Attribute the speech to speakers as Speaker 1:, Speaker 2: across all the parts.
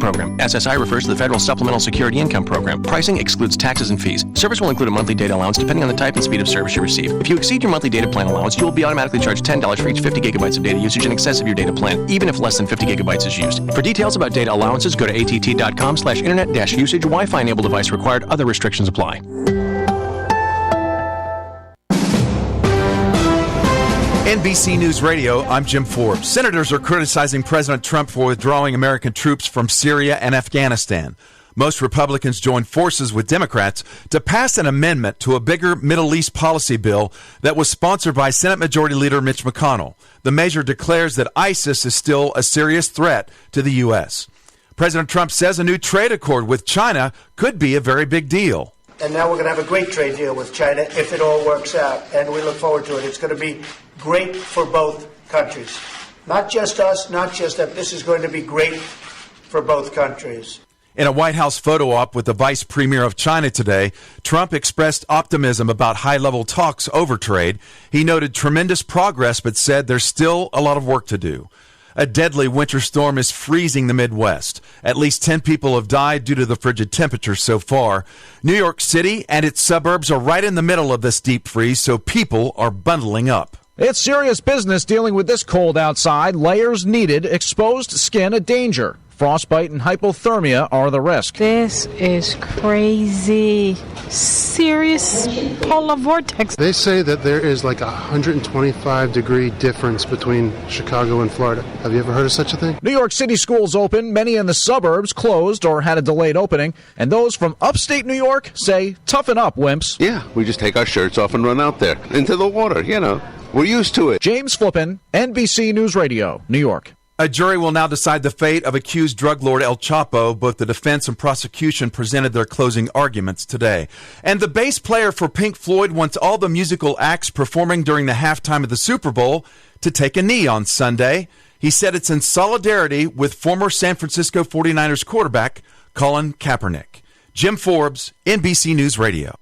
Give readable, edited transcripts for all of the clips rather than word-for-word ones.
Speaker 1: program. SSI refers to the Federal Supplemental Security Income Program. Pricing excludes taxes and fees. Service will include a monthly data allowance depending on the type and speed of service you receive. If you exceed your monthly data plan allowance, you will be automatically charged $10 for each 50 gigabytes of data usage in excess of your data plan, even if less than 50 gigabytes is used. For details about data allowances, go to att.com/internet-usage. Wi-Fi enabled device required. Other restrictions apply.
Speaker 2: NBC News Radio, I'm Jim Forbes. Senators are criticizing President Trump for withdrawing American troops from Syria and Afghanistan. Most Republicans joined forces with Democrats to pass an amendment to a bigger Middle East policy bill that was sponsored by Senate Majority Leader Mitch McConnell. The measure declares that ISIS is still a serious threat to the U.S. President Trump says a new trade accord with China could be a very big deal.
Speaker 3: And now we're going to have a great trade deal with China if it all works out, and we look forward to it. It's going to be great for both countries. Not just us, not just them. This is going to be great for both countries.
Speaker 2: In a White House photo op with the Vice Premier of China today, Trump expressed optimism about high-level talks over trade. He noted tremendous progress, but said there's still a lot of work to do. A deadly winter storm is freezing the Midwest. At least 10 people have died due to the frigid temperatures so far. New York City and its suburbs are right in the middle of this deep freeze, so people are bundling up.
Speaker 4: It's serious business dealing with this cold outside. Layers needed, exposed skin a danger. Frostbite and hypothermia are the risk.
Speaker 5: This is crazy. Serious polar vortex.
Speaker 6: They say that there is like a 125-degree difference between Chicago and Florida. Have you ever heard of such a thing?
Speaker 4: New York City schools open, many in the suburbs closed or had a delayed opening, and those from upstate New York say, toughen up, wimps.
Speaker 7: Yeah, we just take our shirts off and run out there into the water, you know. We're used to it.
Speaker 4: James Flippin, NBC News Radio, New York.
Speaker 2: A jury will now decide the fate of accused drug lord El Chapo. Both the defense and prosecution presented their closing arguments today. And the bass player for Pink Floyd wants all the musical acts performing during the halftime of the Super Bowl to take a knee on Sunday. He said it's in solidarity with former San Francisco 49ers quarterback Colin Kaepernick. Jim Forbes, NBC News Radio.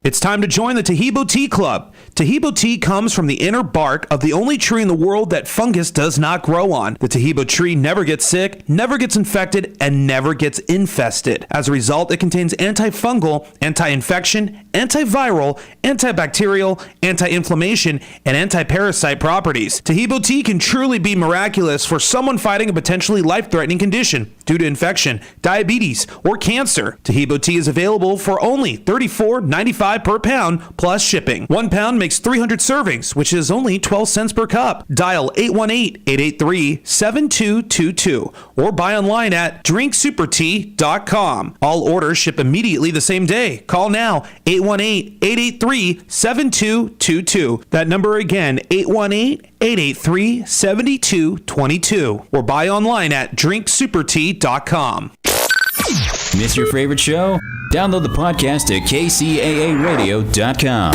Speaker 8: It's time to join the Tahibo Tea Club. Tahibo tea comes from the inner bark of the only tree in the world that fungus does not grow on. The Tahibo tree never gets sick, never gets infected, and never gets infested. As a result, it contains antifungal, anti-infection, antiviral, antibacterial, anti-inflammation, and anti-parasite properties. Tahibo tea can truly be miraculous for someone fighting a potentially life-threatening condition due to infection, diabetes, or cancer. Tahibo tea is available for only $34.95 per pound plus shipping. 1 pound makes 300 servings, which is only 12 cents per cup. Dial 818-883-7222 or buy online at drinksupertea.com. All orders ship immediately the same day. Call now, 818-883-7222. That number again, 818-883-7222 or buy online at drinksupertea.com.
Speaker 9: Miss your favorite show? Download the podcast at KCAAradio.com.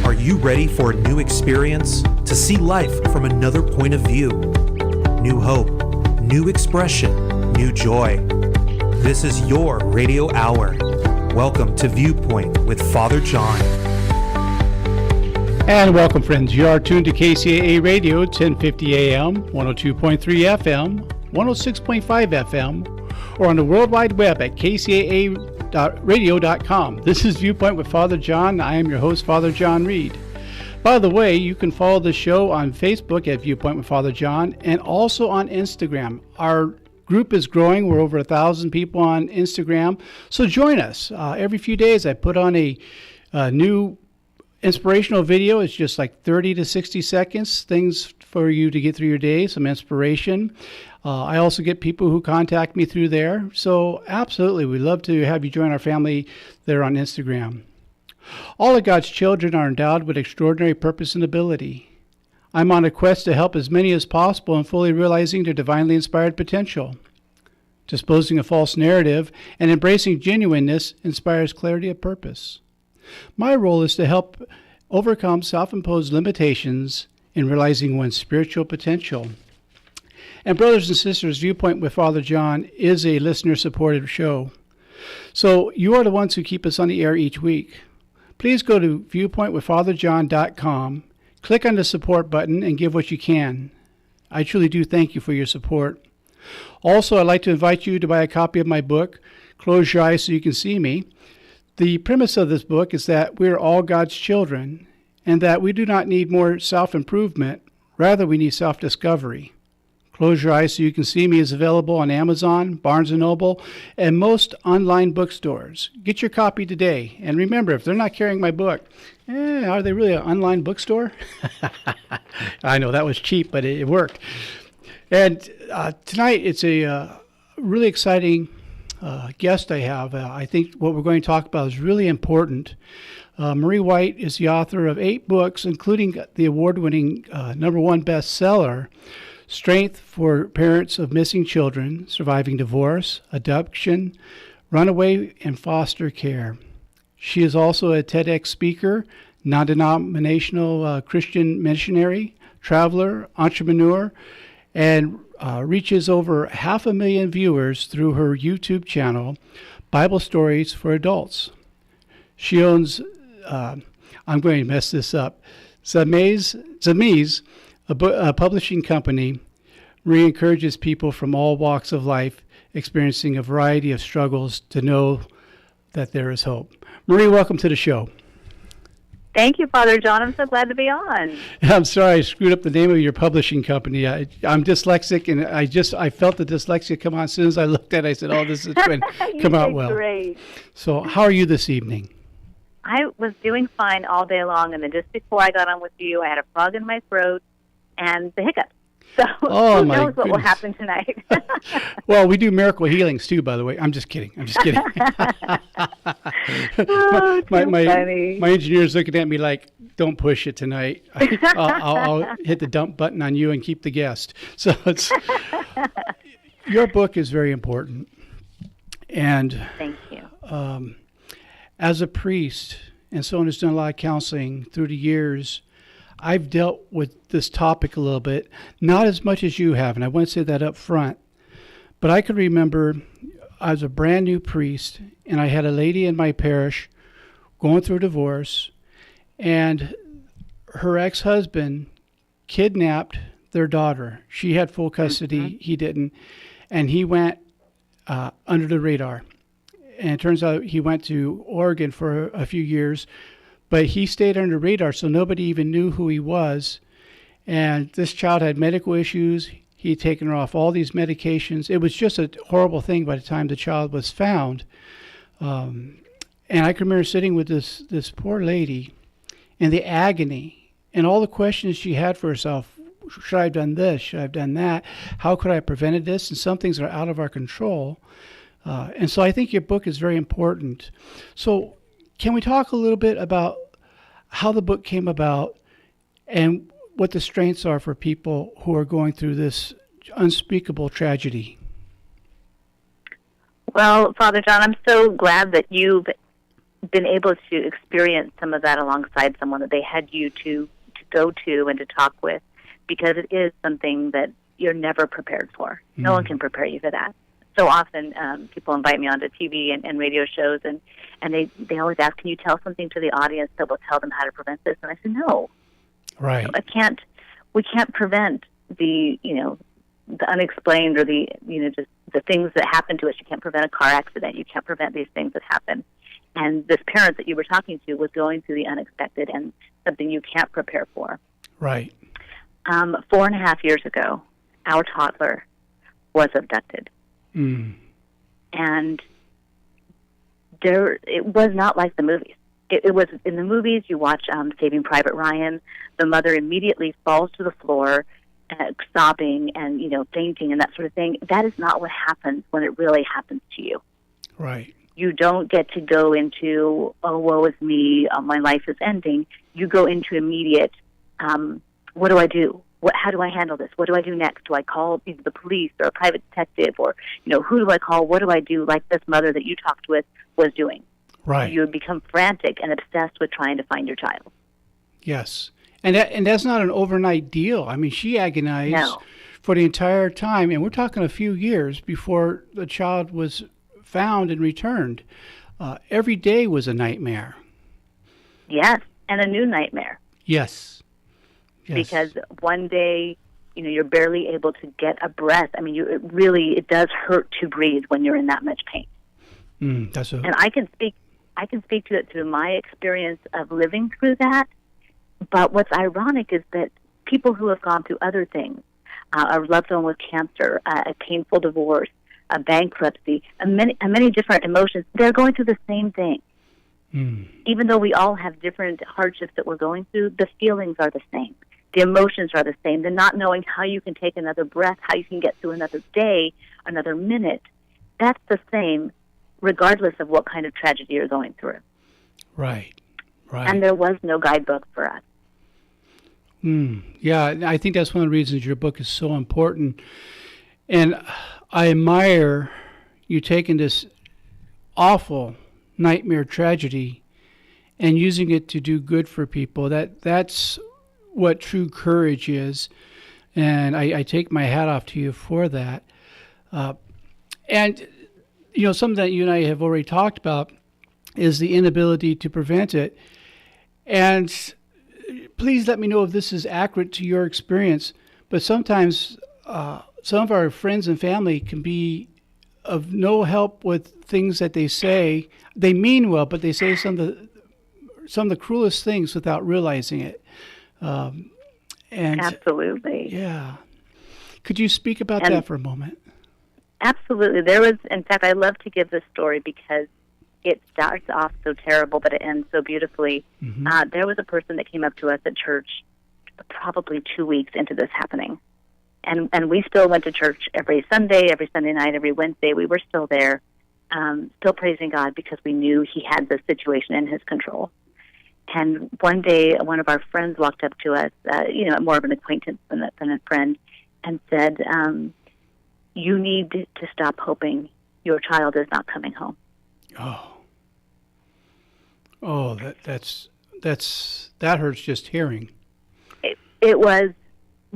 Speaker 10: Are you ready for a new experience? To see life from another point of view? New hope, new expression, new joy. This is your radio hour. Welcome to Viewpoint with Father John.
Speaker 11: And welcome, friends. You are tuned to KCAA Radio, 1050 AM, 102.3 FM, 106.5 FM, or on the World Wide Web at kcaaradio.com. This is Viewpoint with Father John. I am your host, Father John Reed. By the way, you can follow the show on Facebook at Viewpoint with Father John and also on Instagram. Our group is growing. We're over 1,000 people on Instagram. So join us. Every few days I put on a new inspirational video. It's just like 30 to 60 seconds, things for you to get through your day, some inspiration. I also get people who contact me through there. So absolutely, we'd love to have you join our family there on Instagram. All of God's children are endowed with extraordinary purpose and ability. I'm on a quest to help as many as possible in fully realizing their divinely inspired potential. Disposing a false narrative and embracing genuineness inspires clarity of purpose. My role is to help overcome self-imposed limitations in realizing one's spiritual potential. And brothers and sisters, Viewpoint with Father John is a listener-supported show. So you are the ones who keep us on the air each week. Please go to viewpointwithfatherjohn.com, click on the support button, and give what you can. I truly do thank you for your support. Also, I'd like to invite you to buy a copy of my book, Close Your Eyes So You Can See Me. The premise of this book is that we're all God's children and that we do not need more self-improvement. Rather, we need self-discovery. Close Your Eyes So You Can See Me is available on Amazon, Barnes & Noble, and most online bookstores. Get your copy today. And remember, if they're not carrying my book, are they really an online bookstore? I know that was cheap, but it worked. And tonight, it's a really exciting guest I have. I think what we're going to talk about is really important. Marie White is the author of 8 books, including the award-winning #1 bestseller, Strength for Parents of Missing Children, Surviving Divorce, Adoption, Runaway, and Foster Care. She is also a TEDx speaker, non-denominational Christian missionary, traveler, entrepreneur, and reaches over 500,000 viewers through her YouTube channel, Bible Stories for Adults. She owns, I'm going to mess this up, Zamiz, a publishing company. Marie encourages people from all walks of life experiencing a variety of struggles to know that there is hope. Marie, welcome to the show.
Speaker 12: Thank you, Father John. I'm so glad to be on.
Speaker 11: I'm sorry I screwed up the name of your publishing company. I'm dyslexic, and I felt the dyslexia come on. As soon as I looked at it, I said, oh, this is going to come out well.
Speaker 12: Great.
Speaker 11: So how are you this evening?
Speaker 12: I was doing fine all day long, and then just before I got on with you, I had a frog in my throat and the hiccups. So who knows what will happen tonight.
Speaker 11: Well, we do miracle healings too, by the way. I'm just kidding. My engineer's looking at me like, don't push it tonight. I'll hit the dump button on you and keep the guest. So your book is very important. And
Speaker 12: thank you.
Speaker 11: As a priest and someone who's done a lot of counseling through the years, I've dealt with this topic a little bit, not as much as you have, and I want to say that up front. But I could remember I was a brand new priest, and I had a lady in my parish going through a divorce, and her ex-husband kidnapped their daughter. She had full custody, he didn't, and he went under the radar. And it turns out he went to Oregon for a few years, but he stayed under the radar, so nobody even knew who he was. And this child had medical issues. He had taken her off all these medications. It was just a horrible thing by the time the child was found. And I can remember sitting with this poor lady and the agony and all the questions she had for herself. Should I have done this? Should I have done that? How could I have prevented this? And some things are out of our control. And so I think your book is very important. So can we talk a little bit about how the book came about and what the strengths are for people who are going through this unspeakable tragedy?
Speaker 12: Well, Father John, I'm so glad that you've been able to experience some of that alongside someone that they had you to go to and to talk with, because it is something that you're never prepared for. No one can prepare you for that. So often people invite me onto TV and radio shows, and they always ask, can you tell something to the audience that will tell them how to prevent this? And I said, no.
Speaker 11: Right.
Speaker 12: We can't prevent the unexplained or just the things that happen to us. You can't prevent a car accident. You can't prevent these things that happen. And this parent that you were talking to was going through the unexpected and something you can't prepare for.
Speaker 11: Right.
Speaker 12: 4.5 years ago, our toddler was abducted. And it was not like the movies. It was in the movies. You watch Saving Private Ryan. The mother immediately falls to the floor, sobbing and fainting and that sort of thing. That is not what happens when it really happens to you.
Speaker 11: Right.
Speaker 12: You don't get to go into, oh, woe is me, my life is ending. You go into immediate, what do I do? How do I handle this? What do I do next? Do I call the police or a private detective, or who do I call? What do I do? Like this mother that you talked with was doing.
Speaker 11: Right.
Speaker 12: You would become frantic and obsessed with trying to find your child.
Speaker 11: Yes, and that's not an overnight deal. I mean, she agonized for the entire time, and we're talking a few years before the child was found and returned. Every day was a nightmare.
Speaker 12: Yes, and a new nightmare.
Speaker 11: Yes.
Speaker 12: Because one day you're barely able to get a breath. I mean, it does hurt to breathe when you're in that much pain. And I can speak to it through my experience of living through that. But what's ironic is that people who have gone through other things, a loved one with cancer, a painful divorce, a bankruptcy, many different emotions, they're going through the same thing. Even though we all have different hardships that we're going through, the feelings are the same. The emotions are the same. The not knowing how you can take another breath, how you can get through another day, another minute, that's the same regardless of what kind of tragedy you're going through.
Speaker 11: Right.
Speaker 12: And there was no guidebook for us.
Speaker 11: Yeah, I think that's one of the reasons your book is so important. And I admire you taking this awful nightmare tragedy and using it to do good for people. That's what true courage is. And I take my hat off to you for that. And, something that you and I have already talked about is the inability to prevent it. And please let me know if this is accurate to your experience. But sometimes some of our friends and family can be of no help with things that they say. They mean well, but they say some of the cruelest things without realizing it. And
Speaker 12: absolutely.
Speaker 11: Yeah. Could you speak about that for a moment?
Speaker 12: Absolutely. There was, in fact, I love to give this story because it starts off so terrible, but it ends so beautifully. There was a person that came up to us at church probably 2 weeks into this happening. And we still went to church every Sunday night, every Wednesday. We were still there, still praising God because we knew He had the situation in His control. And one day, one of our friends walked up to us, more of an acquaintance than a friend, and said, you need to stop hoping your child is not coming home.
Speaker 11: Oh, that hurts just hearing.
Speaker 12: It was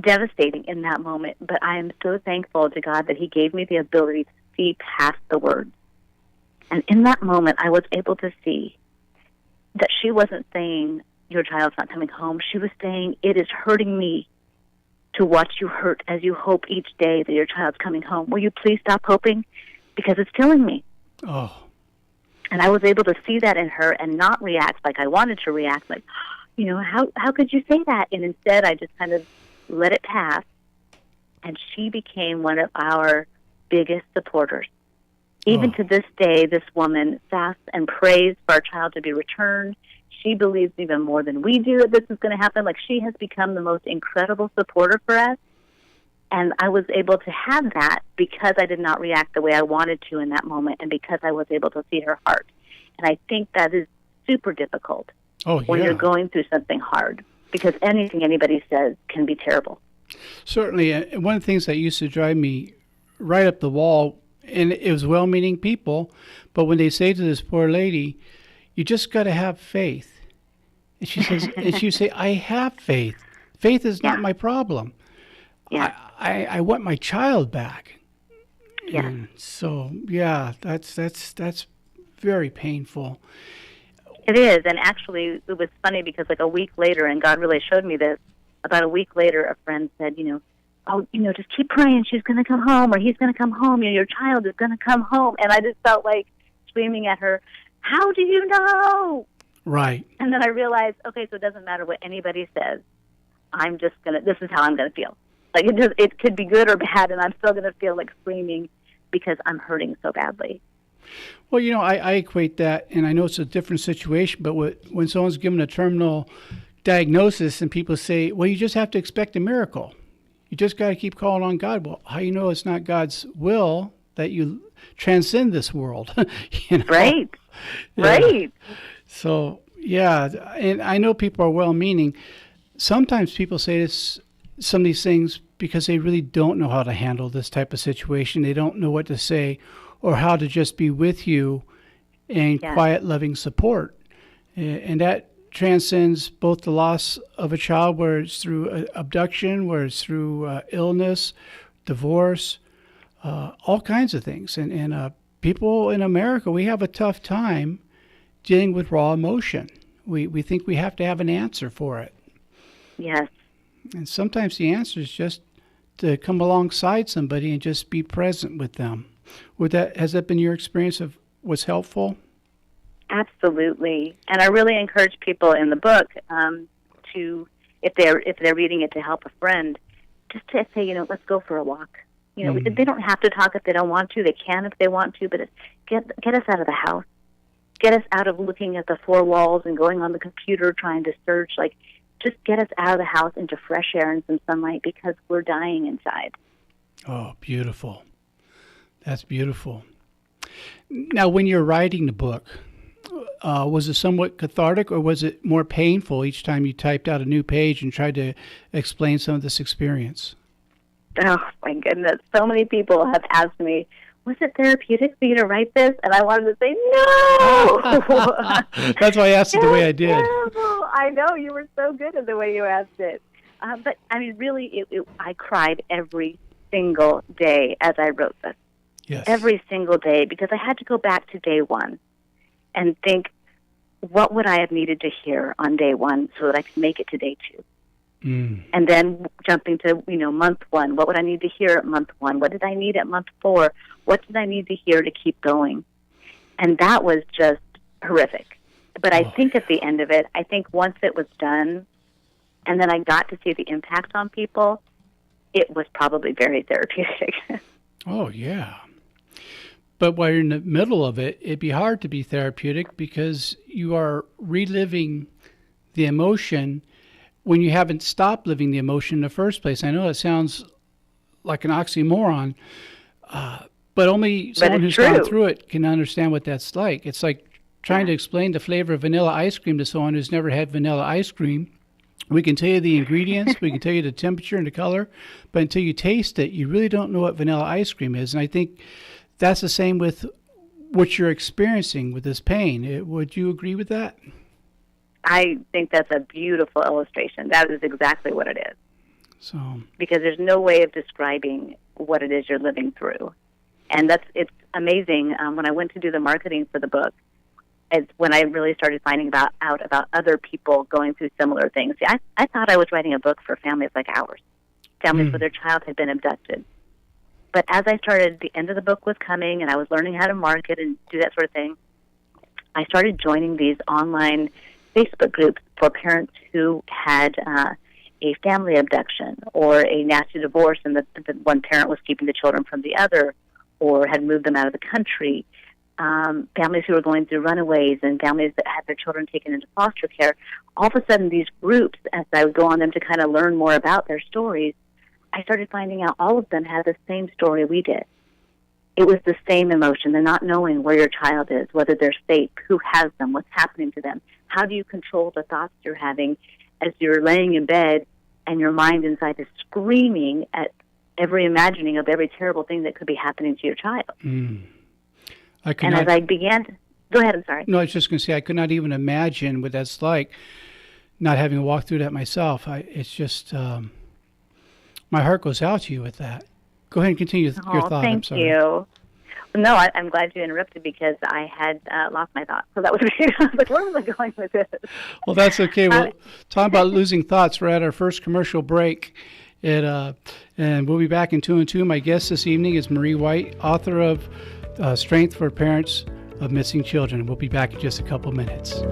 Speaker 12: devastating in that moment, but I am so thankful to God that He gave me the ability to see past the words. And in that moment, I was able to see that she wasn't saying, your child's not coming home. She was saying, it is hurting me to watch you hurt as you hope each day that your child's coming home. Will you please stop hoping? Because it's killing me. And I was able to see that in her and not react like I wanted to react, like, how could you say that? And instead, I just kind of let it pass. And she became one of our biggest supporters. Even to this day, this woman fasts and prays for our child to be returned. She believes even more than we do that this is going to happen. Like, she has become the most incredible supporter for us. And I was able to have that because I did not react the way I wanted to in that moment and because I was able to see her heart. And I think that is super difficult when you're going through something hard because anything anybody says can be terrible.
Speaker 11: Certainly. And one of the things that used to drive me right up the wall, and it was well-meaning people, but when they say to this poor lady, you just got to have faith. And she says, say, I have faith. Faith is not my problem. I want my child back. And so, that's very painful.
Speaker 12: It is, and actually, it was funny because like a week later, and God really showed me this, about a week later, a friend said, just keep praying, she's going to come home, or he's going to come home, your child is going to come home. And I just felt like screaming at her, how do you know?
Speaker 11: Right.
Speaker 12: And then I realized, okay, so it doesn't matter what anybody says. This is how I'm going to feel. Like, it could be good or bad, and I'm still going to feel like screaming because I'm hurting so badly.
Speaker 11: Well, I equate that, and I know it's a different situation, but when someone's given a terminal diagnosis and people say, well, you just have to expect a miracle. You just got to keep calling on God. Well, how you know it's not God's will that you transcend this world?
Speaker 12: Right. Right.
Speaker 11: So, and I know people are well-meaning. Sometimes people say some of these things because they really don't know how to handle this type of situation. They don't know what to say or how to just be with you in quiet, loving support. And that transcends both the loss of a child, where it's through abduction, where it's through illness, divorce, all kinds of things. And people in America, we have a tough time dealing with raw emotion. We think we have to have an answer for it.
Speaker 12: Yes.
Speaker 11: And sometimes the answer is just to come alongside somebody and just be present with them. Has that been your experience of what's helpful?
Speaker 12: Absolutely. And I really encourage people in the book to, if they're reading it to help a friend, just to say, let's go for a walk. They don't have to talk if they don't want to. They can if they want to, but get us out of the house. Get us out of looking at the four walls and going on the computer trying to search. Just get us out of the house into fresh air and some sunlight, because we're dying inside.
Speaker 11: Oh, beautiful. That's beautiful. Now, when you're writing the book, was it somewhat cathartic, or was it more painful each time you typed out a new page and tried to explain some of this experience?
Speaker 12: Oh, my goodness. So many people have asked me, was it therapeutic for you to write this? And I wanted to say, no!
Speaker 11: That's why I asked it the way I did.
Speaker 12: Terrible. I know. You were so good at the way you asked it. But, really, I cried every single day as I wrote this.
Speaker 11: Yes.
Speaker 12: Every single day, because I had to go back to day one and think, what would I have needed to hear on day one so that I could make it to day two? And then jumping to, month one, what would I need to hear at month one? What did I need at month 4? What did I need to hear to keep going? And that was just horrific. But I think at the end of it, once it was done, and then I got to see the impact on people, it was probably very therapeutic.
Speaker 11: Oh, yeah. But while you're in the middle of it, it'd be hard to be therapeutic because you are reliving the emotion when you haven't stopped living the emotion in the first place. I know it sounds like an oxymoron, but only someone who's gone through it can understand what that's like. It's like trying to explain the flavor of vanilla ice cream to someone who's never had vanilla ice cream. We can tell you the ingredients, we can tell you the temperature and the color, but until you taste it, you really don't know what vanilla ice cream is. And I think that's the same with what you're experiencing with this pain. Would you agree with that?
Speaker 12: I think that's a beautiful illustration. That is exactly what it is.
Speaker 11: So,
Speaker 12: because there's no way of describing what it is you're living through. And it's amazing. When I went to do the marketing for the book, it's when I really started finding out about other people going through similar things. See, I thought I was writing a book for families like ours, families where their child had been abducted. But as I started, the end of the book was coming, and I was learning how to market and do that sort of thing, I started joining these online Facebook groups for parents who had a family abduction or a nasty divorce, and the one parent was keeping the children from the other or had moved them out of the country. Families who were going through runaways and families that had their children taken into foster care. All of a sudden, these groups, as I would go on them to kind of learn more about their stories, I started finding out all of them had the same story we did. It was the same emotion, the not knowing where your child is, whether they're safe, who has them, what's happening to them. How do you control the thoughts you're having as you're laying in bed and your mind inside is screaming at every imagining of every terrible thing that could be happening to your child? As I began to, go ahead, I'm sorry.
Speaker 11: No, I was just going to say, I could not even imagine what that's like, not having walked through that myself. It's just, my heart goes out to you with that. Go ahead and continue your thought.
Speaker 12: Thank you. No, I'm glad you interrupted because I had lost my thought. So that was great. I was like, where was I going with this?
Speaker 11: Well, that's okay. Well, talking about losing thoughts, we're at our first commercial break. And we'll be back in 2 and 2. My guest this evening is Marie White, author of Strength for Parents of Missing Children. We'll be back in just a couple minutes.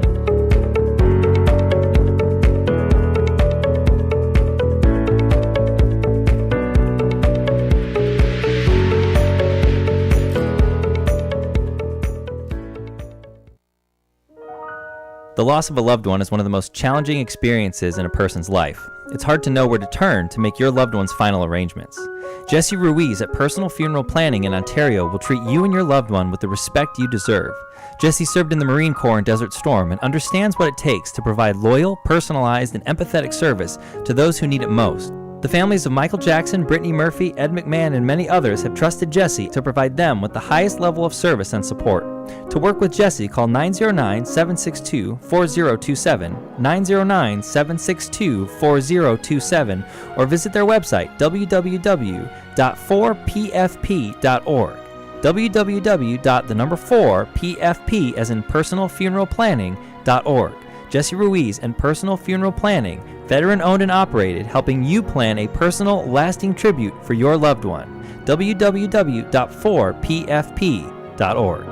Speaker 13: The loss of a loved one is one of the most challenging experiences in a person's life. It's hard to know where to turn to make your loved one's final arrangements. Jesse Ruiz at Personal Funeral Planning in Ontario will treat you and your loved one with the respect you deserve. Jesse served in the Marine Corps in Desert Storm and understands what it takes to provide loyal, personalized, and empathetic service to those who need it most. The families of Michael Jackson, Brittany Murphy, Ed McMahon, and many others have trusted Jesse to provide them with the highest level of service and support. To work with Jesse, call 909-762-4027, 909-762-4027, or visit their website, www.4pfp.org, www.4pfp as in personalfuneralplanning.org. Jesse Ruiz and Personal Funeral Planning, Veteran owned and operated, helping you plan a personal, lasting tribute for your loved one. www.4pfp.org.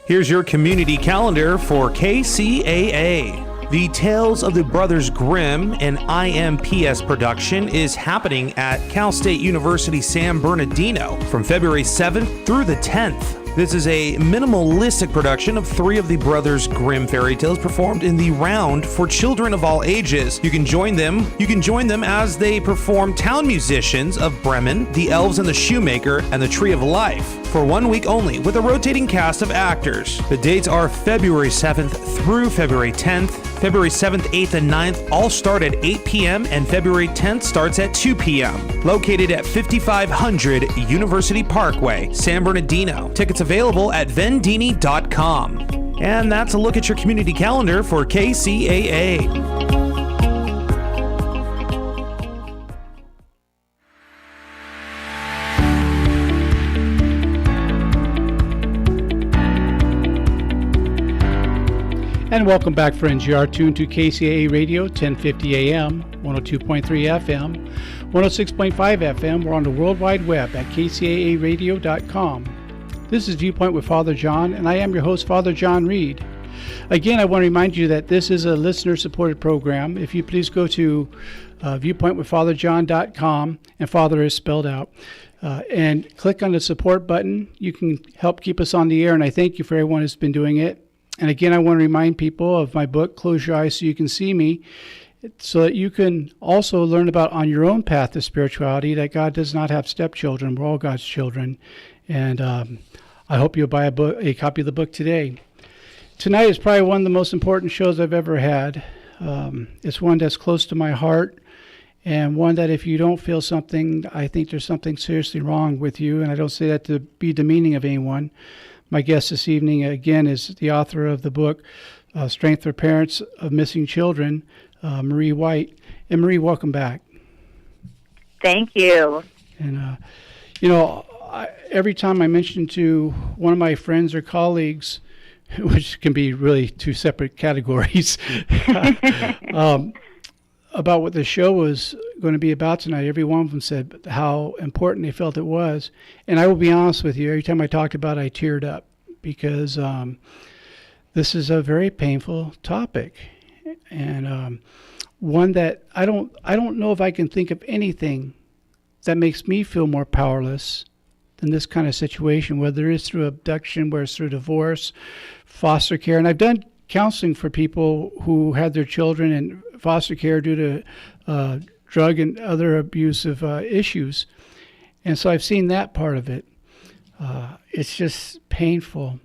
Speaker 8: Here's your community calendar for KCAA. The Tales of the Brothers Grimm, an IMPS production, is happening at Cal State University San Bernardino from February 7th through the 10th. This is a minimalistic production of 3 of the Brothers Grimm fairy tales performed in the round for children of all ages. You can join them as they perform Town Musicians of Bremen, The Elves and the Shoemaker, and The Tree of Life for 1 week only with a rotating cast of actors. The dates are February 7th through February 10th. February 7th, 8th, and 9th all start at 8 p.m. and February 10th starts at 2 p.m. Located at 5500 University Parkway, San Bernardino. Tickets available at vendini.com. And that's a look at your community calendar for KCAA.
Speaker 11: And welcome back, friends. You are tuned to KCAA Radio, 1050 AM, 102.3 FM, 106.5 FM. We're on the World Wide Web at kcaaradio.com. This is Viewpoint with Father John, and I am your host, Father John Reed. Again, I want to remind you that this is a listener-supported program. If you please go to viewpointwithfatherjohn.com, and Father is spelled out, and click on the support button. You can help keep us on the air, and I thank you for everyone who's been doing it. And again, I want to remind people of my book, Close Your Eyes So You Can See Me, so that you can also learn about on your own path to spirituality that God does not have stepchildren. We're all God's children. And I hope you'll buy a copy of the book today. Tonight is probably one of the most important shows I've ever had. It's one that's close to my heart, and one that if you don't feel something, I think there's something seriously wrong with you. And I don't say that to be demeaning of anyone. My guest this evening, again, is the author of the book, Strength for Parents of Missing Children, Marie White. And Marie, welcome back.
Speaker 12: Thank you.
Speaker 11: And, every time I mention to one of my friends or colleagues, which can be really 2 separate categories, about what the show was going to be about tonight, every one of them said how important they felt it was. And I will be honest with you, every time I talked about it, I teared up because this is a very painful topic, and one that I don't know if I can think of anything that makes me feel more powerless than this kind of situation, whether it's through abduction, whether it's through divorce, foster care. And I've done counseling for people who had their children in foster care due to drug and other abusive issues. And so I've seen that part of it. It's just painful.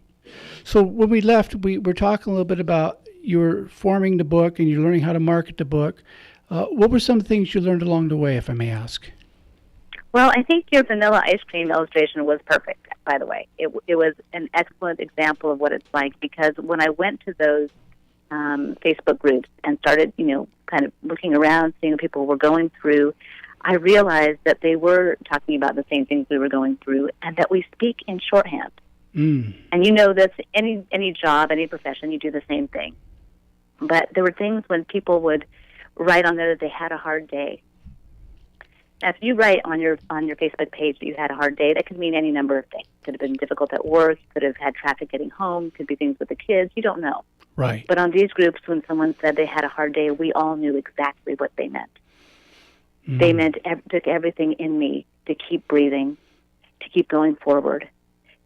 Speaker 11: So when we left, we were talking a little bit about you were forming the book and you're learning how to market the book. What were some things you learned along the way, if I may ask?
Speaker 12: Well, I think your vanilla ice cream illustration was perfect, by the way. It was an excellent example of what it's like, because when I went to those Facebook groups and started, kind of looking around, seeing what people were going through, I realized that they were talking about the same things we were going through, and that we speak in shorthand. And this, any job, any profession, you do the same thing. But there were things when people would write on there that they had a hard day. Now, if you write on your Facebook page that you had a hard day, that could mean any number of things. Could have been difficult at work, could have had traffic getting home, could be things with the kids. You don't know.
Speaker 11: Right.
Speaker 12: But on these groups, when someone said they had a hard day, we all knew exactly what they meant. They took everything in me to keep breathing, to keep going forward,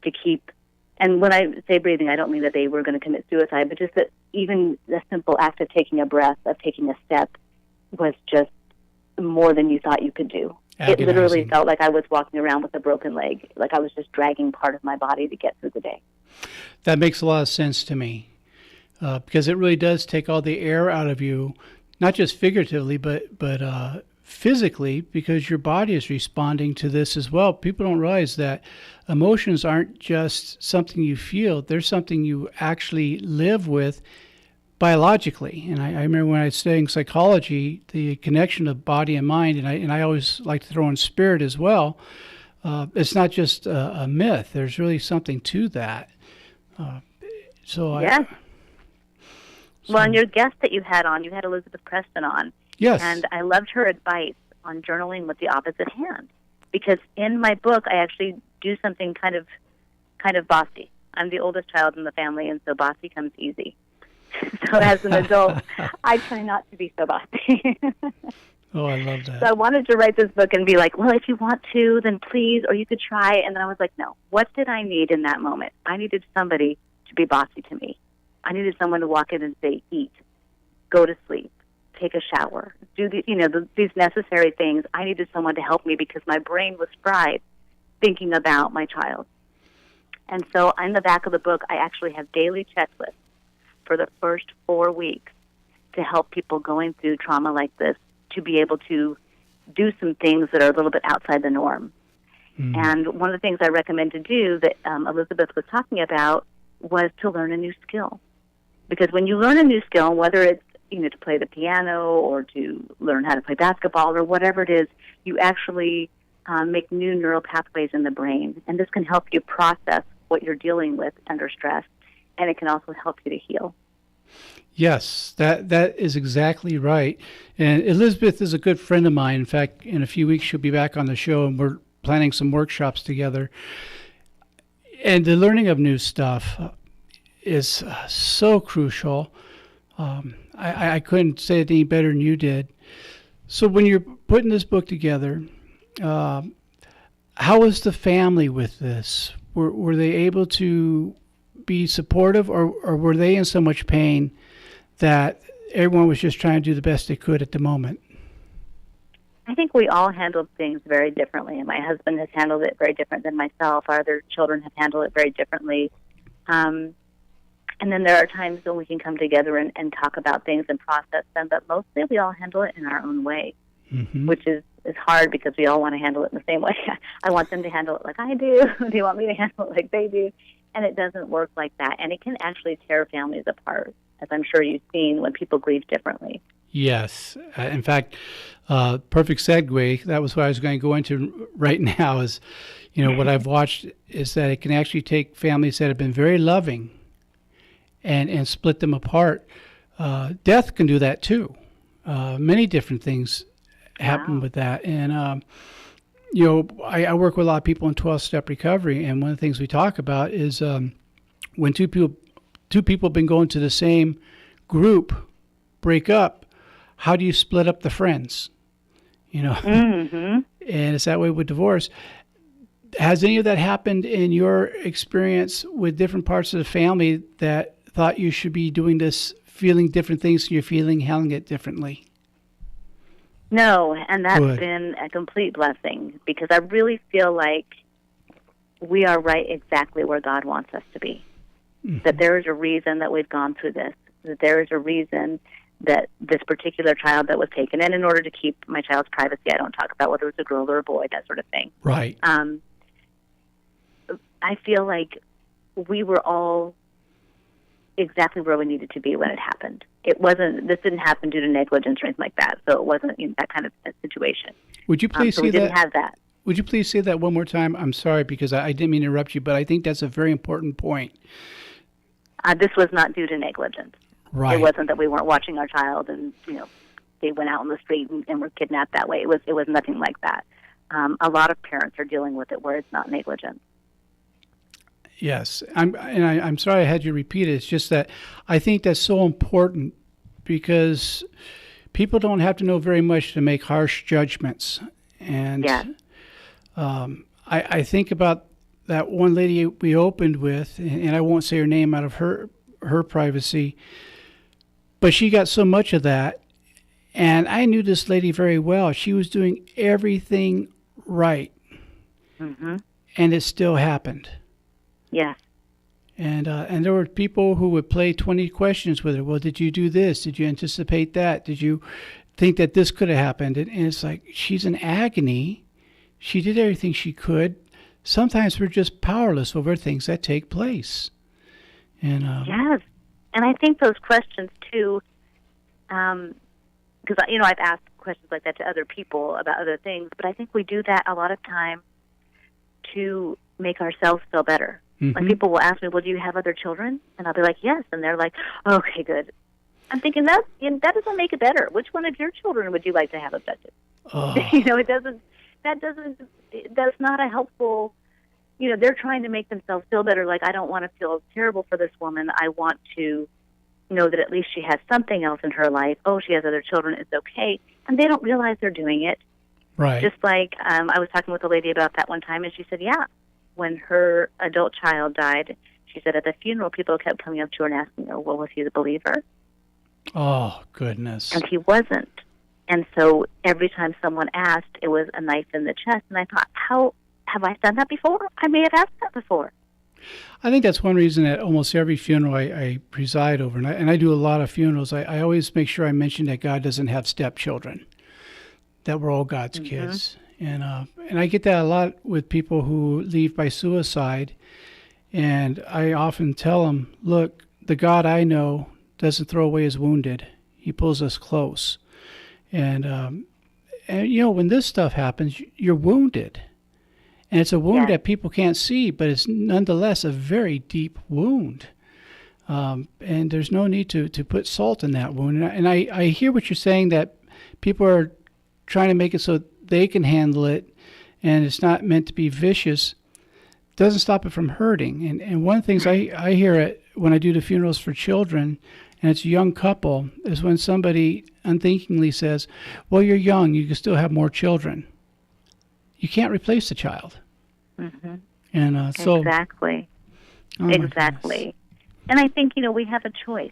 Speaker 12: to keep. And when I say breathing, I don't mean that they were going to commit suicide, but just that even the simple act of taking a breath, of taking a step, was just more than you thought you could do. Agonizing. It literally felt like I was walking around with a broken leg, like I was just dragging part of my body to get through the day.
Speaker 11: That makes a lot of sense to me, because it really does take all the air out of you, not just figuratively, but physically, because your body is responding to this as well. People don't realize that emotions aren't just something you feel. They're something you actually live with biologically. And I remember when I was studying psychology, the connection of body and mind, and I always like to throw in spirit as well. It's not just a myth. There's really something to that. So
Speaker 12: Well, and your guest that you had Elizabeth Preston on.
Speaker 11: Yes.
Speaker 12: And I loved her advice on journaling with the opposite hand, because in my book I actually do something kind of bossy. I'm the oldest child in the family, and so bossy comes easy. So as an adult, I try not to be so bossy.
Speaker 11: Oh, I love that.
Speaker 12: So I wanted to write this book and be like, well, if you want to, then please, or you could try. And then I was like, no, what did I need in that moment? I needed somebody to be bossy to me. I needed someone to walk in and say, eat, go to sleep, take a shower, do these necessary things. I needed someone to help me because my brain was fried thinking about my child. And so in the back of the book, I actually have daily checklists for the first 4 weeks to help people going through trauma like this to be able to do some things that are a little bit outside the norm. And one of the things I recommend to do that Elizabeth was talking about was to learn a new skill. Because when you learn a new skill, whether it's to play the piano or to learn how to play basketball or whatever it is, you actually make new neural pathways in the brain. And this can help you process what you're dealing with under stress, and it can also help you to heal.
Speaker 11: Yes, that is exactly right. And Elizabeth is a good friend of mine. In fact, in a few weeks she'll be back on the show, and we're planning some workshops together. And the learning of new stuff is so crucial. I couldn't say it any better than you did. So when you're putting this book together, how was the family with this? Were they able to be supportive, or were they in so much pain that everyone was just trying to do the best they could at the moment?
Speaker 12: I think we all handled things very differently, and my husband has handled it very different than myself. Our other children have handled it very differently. And then there are times when we can come together and talk about things and process them, but mostly we all handle it in our own way, which is hard because we all want to handle it in the same way. I want them to handle it like I do. They want me to handle it like they do. And it doesn't work like that. And it can actually tear families apart, as I'm sure you've seen when people grieve differently.
Speaker 11: Yes. In fact, perfect segue. That was what I was going to go into right now is, what I've watched is that it can actually take families that have been very loving and split them apart. Death can do that too. Many different things happen with that. And, I work with a lot of people in 12-step recovery, and one of the things we talk about is when two people have been going to the same group break up, how do you split up the friends? And it's that way with divorce. Has any of that happened in your experience with different parts of the family that thought you should be doing this, feeling different things than you're feeling, handling it differently?
Speaker 12: No, and that's been a complete blessing, because I really feel like we are right exactly where God wants us to be. That there is a reason that we've gone through this, that there is a reason that this particular child that was taken, and in order to keep my child's privacy, I don't talk about whether it's a girl or a boy, that sort of thing.
Speaker 11: Right.
Speaker 12: I feel like we were all exactly where we needed to be when it happened. This didn't happen due to negligence or anything like that, so it wasn't that kind of a situation.
Speaker 11: Would you please
Speaker 12: so
Speaker 11: say
Speaker 12: we didn't have that.
Speaker 11: Would you please say that one more time? I'm sorry, because I didn't mean to interrupt you, but I think that's a very important point.
Speaker 12: This was not due to negligence.
Speaker 11: Right.
Speaker 12: It wasn't that we weren't watching our child and, they went out on the street and were kidnapped that way. It was nothing like that. A lot of parents are dealing with it where it's not negligence.
Speaker 11: Yes. I'm sorry I had you repeat it. It's just that I think that's so important, because people don't have to know very much to make harsh judgments. And I think about that one lady we opened with, and I won't say her name out of her privacy, but she got so much of that. And I knew this lady very well. She was doing everything right. And it still happened.
Speaker 12: Yes.
Speaker 11: And there were people who would play 20 questions with her. Well, did you do this? Did you anticipate that? Did you think that this could have happened? And it's like, she's in agony. She did everything she could. Sometimes we're just powerless over things that take place. And
Speaker 12: yes. And I think those questions, too, because, I've asked questions like that to other people about other things, but I think we do that a lot of time to make ourselves feel better. Like, people will ask me, well, do you have other children? And I'll be like, yes. And they're like, okay, good. I'm thinking that doesn't make it better. Which one of your children would you like to have abducted?
Speaker 11: Oh.
Speaker 12: That's not a helpful, they're trying to make themselves feel better. Like, I don't want to feel terrible for this woman. I want to know that at least she has something else in her life. Oh, she has other children. It's okay. And they don't realize they're doing it.
Speaker 11: Right.
Speaker 12: Just like I was talking with a lady about that one time, and she said, yeah, when her adult child died, she said at the funeral, people kept coming up to her and asking her, well, was he the believer?
Speaker 11: Oh, goodness.
Speaker 12: And he wasn't. And so every time someone asked, it was a knife in the chest. And I thought, how have I done that before? I may have asked that before.
Speaker 11: I think that's one reason at almost every funeral I preside over, and I do a lot of funerals. I always make sure I mention that God doesn't have stepchildren, that we're all God's kids. And I get that a lot with people who leave by suicide. And I often tell them, look, the God I know doesn't throw away his wounded. He pulls us close. And when this stuff happens, you're wounded. And it's a wound that people can't see, but it's nonetheless a very deep wound. And there's no need to put salt in that wound. And I hear what you're saying, that people are trying to make it so they can handle it, and it's not meant to be vicious. Doesn't stop it from hurting. And one of the things I hear when I do the funerals for children, and it's a young couple, is when somebody unthinkingly says, well, you're young, you can still have more children. You can't replace the child.
Speaker 12: Mm-hmm.
Speaker 11: And so
Speaker 12: exactly.
Speaker 11: Oh,
Speaker 12: exactly. And I think, we have a choice.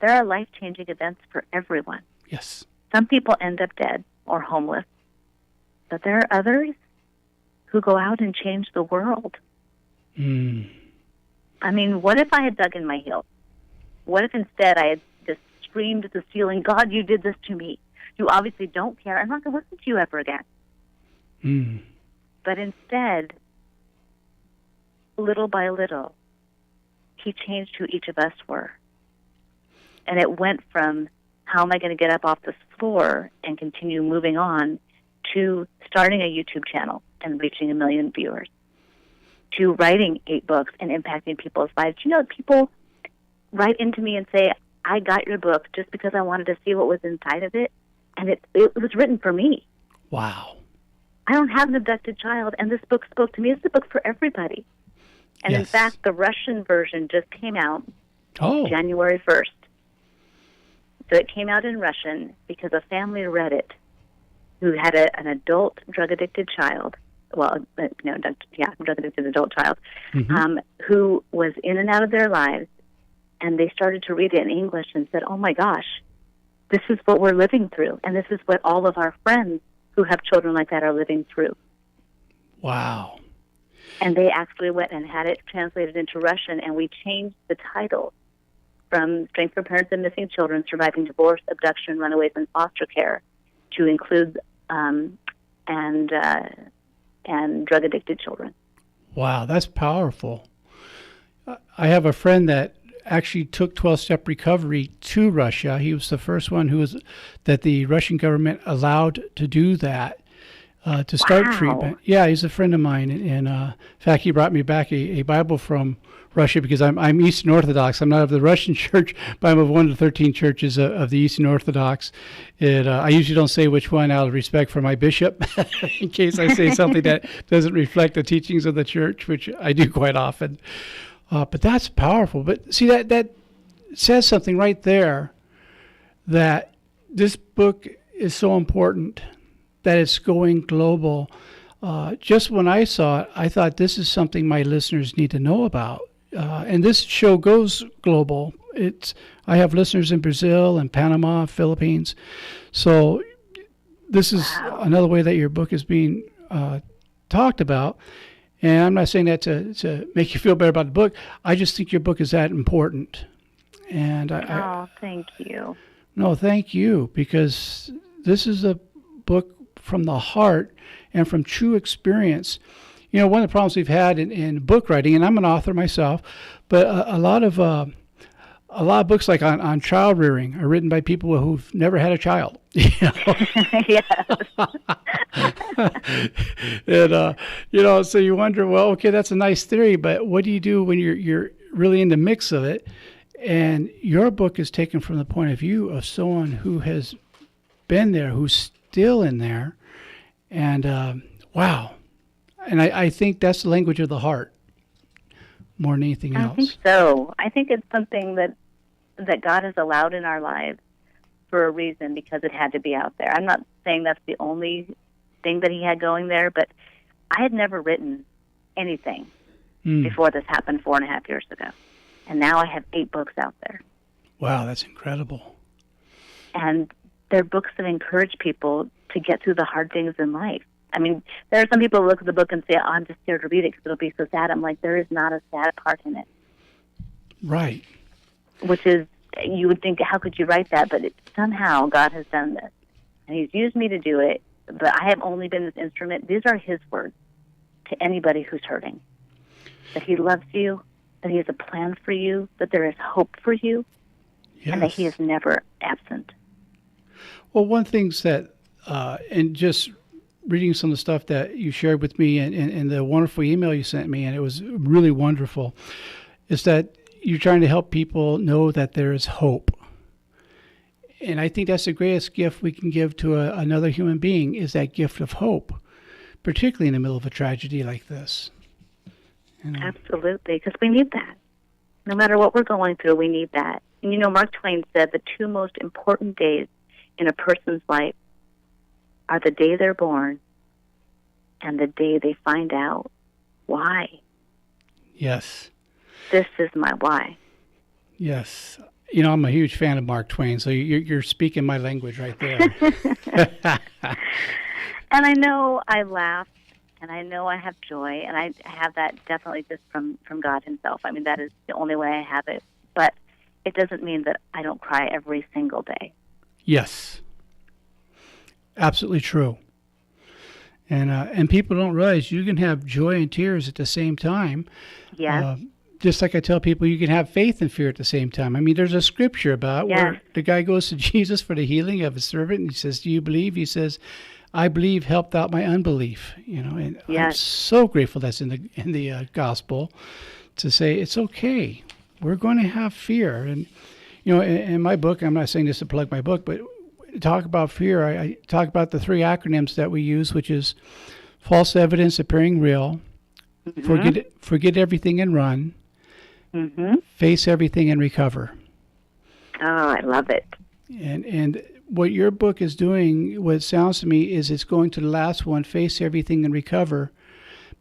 Speaker 12: There are life-changing events for everyone.
Speaker 11: Yes.
Speaker 12: Some people end up dead or homeless, but there are others who go out and change the world.
Speaker 11: Mm.
Speaker 12: I mean, what if I had dug in my heels? What if instead I had just screamed at the ceiling, God, you did this to me. You obviously don't care. I'm not going to listen to you ever again.
Speaker 11: Mm.
Speaker 12: But instead, little by little, he changed who each of us were. And it went from, how am I going to get up off this floor and continue moving on, to starting a YouTube channel and reaching 1 million viewers, to writing 8 books and impacting people's lives. People write into me and say, I got your book just because I wanted to see what was inside of it, and it was written for me.
Speaker 11: Wow.
Speaker 12: I don't have an abducted child, and this book spoke to me. It's a book for everybody. And in fact, the Russian version just came out January 1st. So it came out in Russian because a family read it who had an adult drug-addicted child, drug-addicted adult child, who was in and out of their lives, and they started to read it in English and said, oh my gosh, this is what we're living through, and this is what all of our friends who have children like that are living through.
Speaker 11: Wow.
Speaker 12: And they actually went and had it translated into Russian, and we changed the title from Strength for Parents and Missing Children, Surviving Divorce, Abduction, Runaways, and Foster Care to include and drug-addicted children.
Speaker 11: Wow, that's powerful. I have a friend that actually took 12-step recovery to Russia. He was the first one that the Russian government allowed to do that, to start treatment. Yeah, he's a friend of mine. And in fact, he brought me back a Bible from Russia, because I'm Eastern Orthodox. I'm not of the Russian church, but I'm of one of the 13 churches of the Eastern Orthodox. I usually don't say which one out of respect for my bishop, in case I say something that doesn't reflect the teachings of the church, which I do quite often. But that's powerful. But see, that says something right there, that this book is so important, that it's going global. Just when I saw it, I thought this is something my listeners need to know about. And this show goes global. I have listeners in Brazil and Panama, Philippines. So this is another way that your book is being talked about. And I'm not saying that to make you feel better about the book. I just think your book is that important. And
Speaker 12: thank you.
Speaker 11: No, thank you, because this is a book from the heart and from true experience. One of the problems we've had in book writing, and I'm an author myself, but a lot of books like on child rearing are written by people who've never had a child.
Speaker 12: Yes.
Speaker 11: And so you wonder, well, okay, that's a nice theory, but what do you do when you're really in the mix of it? And your book is taken from the point of view of someone who has been there, who's still in there. And wow. And I think that's the language of the heart more than anything else.
Speaker 12: I think so. I think it's something that God has allowed in our lives for a reason, because it had to be out there. I'm not saying that's the only thing that he had going there, but I had never written anything before this happened 4.5 years ago. And now I have 8 books out there. Wow, that's incredible. And they're books that encourage people to get through the hard things in life. I mean, there are some people who look at the book and say, oh, I'm just scared to read it because it'll be so sad. I'm like, there is not a sad part in it. Right. Which is, you would think, how could you write that? But somehow God has done this. And he's used me to do it, but I have only been this instrument. These are his words to anybody who's hurting. That he loves you, that he has a plan for you, that there is hope for you, and that he is never absent.
Speaker 11: Well, one thing that, and just reading some of the stuff that you shared with me and the wonderful email you sent me, and it was really wonderful, is that you're trying to help people know that there is hope. And I think that's the greatest gift we can give to another human being, is that gift of hope, particularly in the middle of a tragedy like this. You know?
Speaker 12: Absolutely, because we need that. No matter what we're going through, we need that. And you know, Mark Twain said the 2 most important days in a person's life are the day they're born and the day they find out why.
Speaker 11: Yes.
Speaker 12: This is my why.
Speaker 11: Yes. You know, I'm a huge fan of Mark Twain, so you're speaking my language right there.
Speaker 12: And I know I laugh, and I know I have joy, and I have that definitely just from God himself. I mean, that is the only way I have it. But it doesn't mean that I don't cry every single day.
Speaker 11: Yes. Absolutely true. And people don't realize you can have joy and tears at the same time.
Speaker 12: Yes.
Speaker 11: Just like I tell people, you can have faith and fear at the same time. I mean, there's a scripture about where the guy goes to Jesus for the healing of his servant, and he says, do you believe? He says, I believe, help out my unbelief. You know, and I'm so grateful that's in the gospel, to say it's okay. We're going to have fear. And, you know, in my book, I'm not saying this to plug my book, but talk about fear. I talk about the 3 acronyms that we use, which is false evidence appearing real, forget everything and run, face everything and recover.
Speaker 12: Oh, I love it.
Speaker 11: And what your book is doing, what it sounds to me, is it's going to the last one, face everything and recover,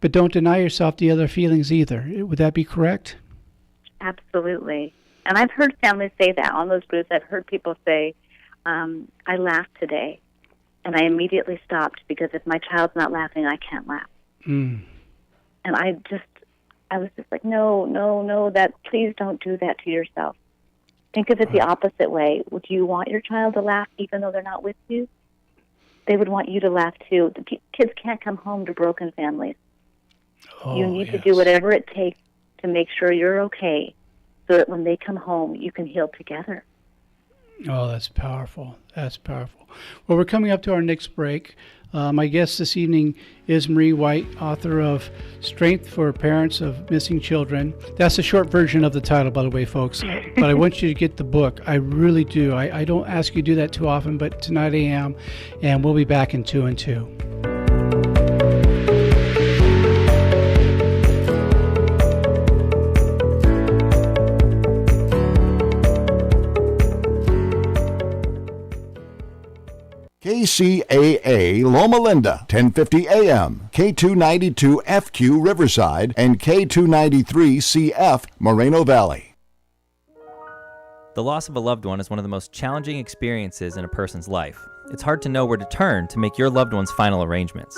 Speaker 11: but don't deny yourself the other feelings either. Would that be correct?
Speaker 12: Absolutely. And I've heard families say that on those groups. I've heard people say, I laughed today, and I immediately stopped because if my child's not laughing, I can't laugh. And I was just like, no, that please don't do that to yourself. Think of it the opposite way. Would you want your child to laugh even though they're not with you? They would want you to laugh too. The kids can't come home to broken families. You need to do whatever it takes to make sure you're okay, so that when they come home, you can heal together.
Speaker 11: Oh, that's powerful. That's powerful. Well, we're coming up to our next break. My guest this evening is Marie White, author of Strength for Parents of Missing Children. That's a short version of the title, by the way, folks. But I want you to get the book. I really do. I don't ask you to do that too often, but tonight I am. And we'll be back in 2 and 2.
Speaker 14: KCAA Loma Linda, 1050 AM, K292FQ Riverside, and K293CF Moreno Valley.
Speaker 13: The loss of a loved one is one of the most challenging experiences in a person's life. It's hard to know where to turn to make your loved one's final arrangements.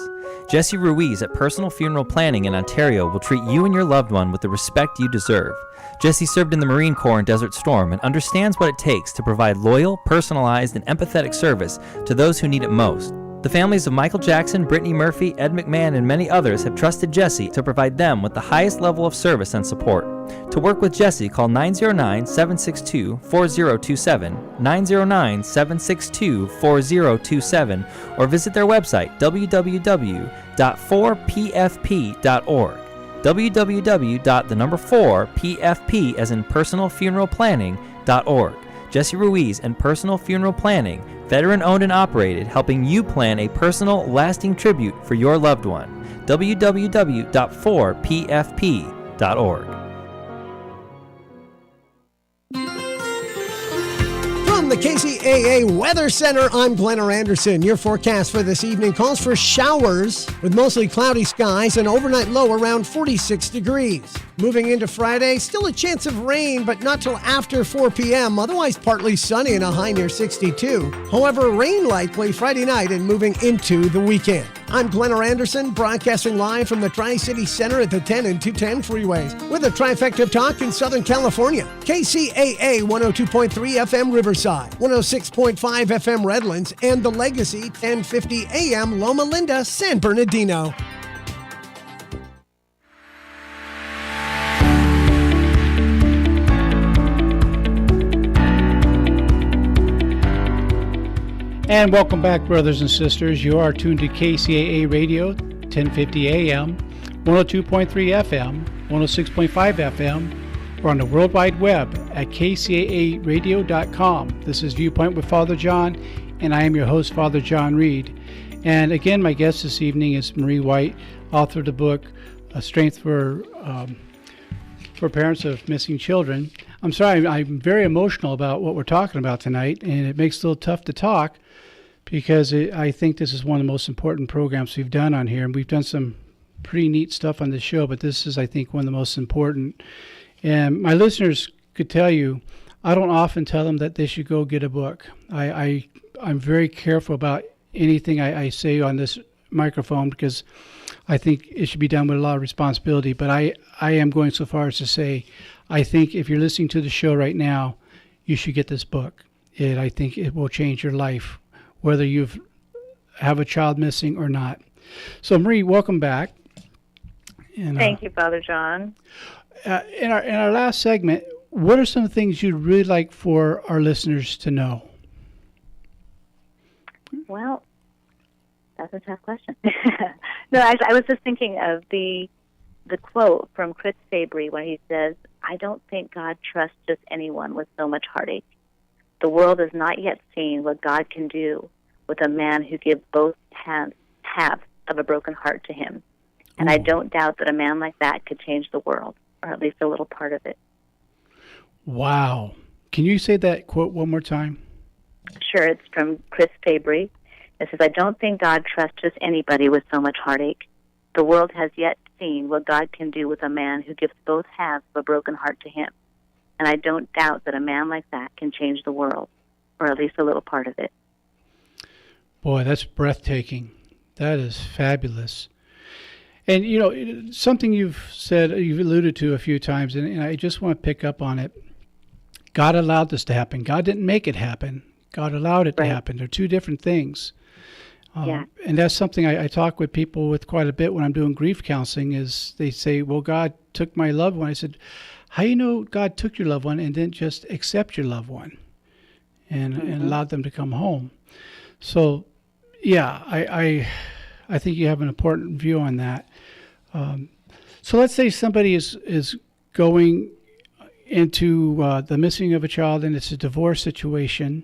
Speaker 13: Jesse Ruiz at Personal Funeral Planning in Ontario will treat you and your loved one with the respect you deserve. Jesse served in the Marine Corps in Desert Storm and understands what it takes to provide loyal, personalized, and empathetic service to those who need it most. The families of Michael Jackson, Brittany Murphy, Ed McMahon, and many others have trusted Jesse to provide them with the highest level of service and support. To work with Jesse, call 909-762-4027, 909-762-4027, or visit their website, www.4pfp.org. www.4pfp as in personal funeral planning.org. Jesse Ruiz and Personal Funeral Planning, veteran-owned and operated, helping you plan a personal, lasting tribute for your loved one. www.4pfp.org.
Speaker 15: From the KCAA Weather Center, I'm Glenn Anderson. Your forecast for this evening calls for showers with mostly cloudy skies and overnight low around 46 degrees. Moving into Friday, still a chance of rain, but not till after 4 p.m. Otherwise partly sunny and a high near 62. However, rain likely Friday night and moving into the weekend. I'm Glenn Anderson, broadcasting live from the Tri-City Center at the 10 and 210 freeways with a trifecta of talk in Southern California. KCAA 102.3 FM Riverside, 106.5 FM Redlands, and the Legacy 1050 AM Loma Linda, San Bernardino.
Speaker 11: And welcome back, brothers and sisters. You are tuned to KCAA Radio, 1050 AM, 102.3 FM, 106.5 FM. We're on the World Wide Web at kcaaradio.com. This is Viewpoint with Father John, and I am your host, Father John Reed. And again, my guest this evening is Marie White, author of the book, Strength for Parents of Missing Children. I'm sorry, I'm very emotional about what we're talking about tonight, and it makes it a little tough to talk, because I think this is one of the most important programs we've done on here. And we've done some pretty neat stuff on the show, but this is, I think, one of the most important. And my listeners could tell you, I don't often tell them that they should go get a book. I'm very careful about anything I say on this microphone, because I think it should be done with a lot of responsibility. But I am going so far as to say, I think if you're listening to the show right now, you should get this book. I think it will change your life, whether you have a child missing or not. So, Marie, welcome back. And,
Speaker 12: Thank you, Father John.
Speaker 11: In our last segment, what are some things you'd really like for our listeners to know?
Speaker 12: Well, that's a tough question. No, I was just thinking of the quote from Chris Fabry when he says, "I don't think God trusts just anyone with so much heartache. The world has not yet seen what God can do with a man who gives both halves of a broken heart to him. And I don't doubt that a man like that could change the world, or at least a little part of it."
Speaker 11: Wow. Can you say that quote one more time?
Speaker 12: Sure, it's from Chris Fabry. It says, "I don't think God trusts just anybody with so much heartache. The world has yet seen what God can do with a man who gives both halves of a broken heart to him. And I don't doubt that a man like that can change the world, or at least a little part of it."
Speaker 11: Boy, that's breathtaking. That is fabulous. And, you know, something you've said, you've alluded to a few times, and I just want to pick up on it. God allowed this to happen. God didn't make it happen. God allowed it to happen. They're two different things. And that's something I talk with people with quite a bit when I'm doing grief counseling, is they say, well, God took my loved one. I said, how do you know God took your loved one and didn't just accept your loved one and allowed them to come home? So, yeah, I think you have an important view on that. So let's say somebody is going into the missing of a child and it's a divorce situation.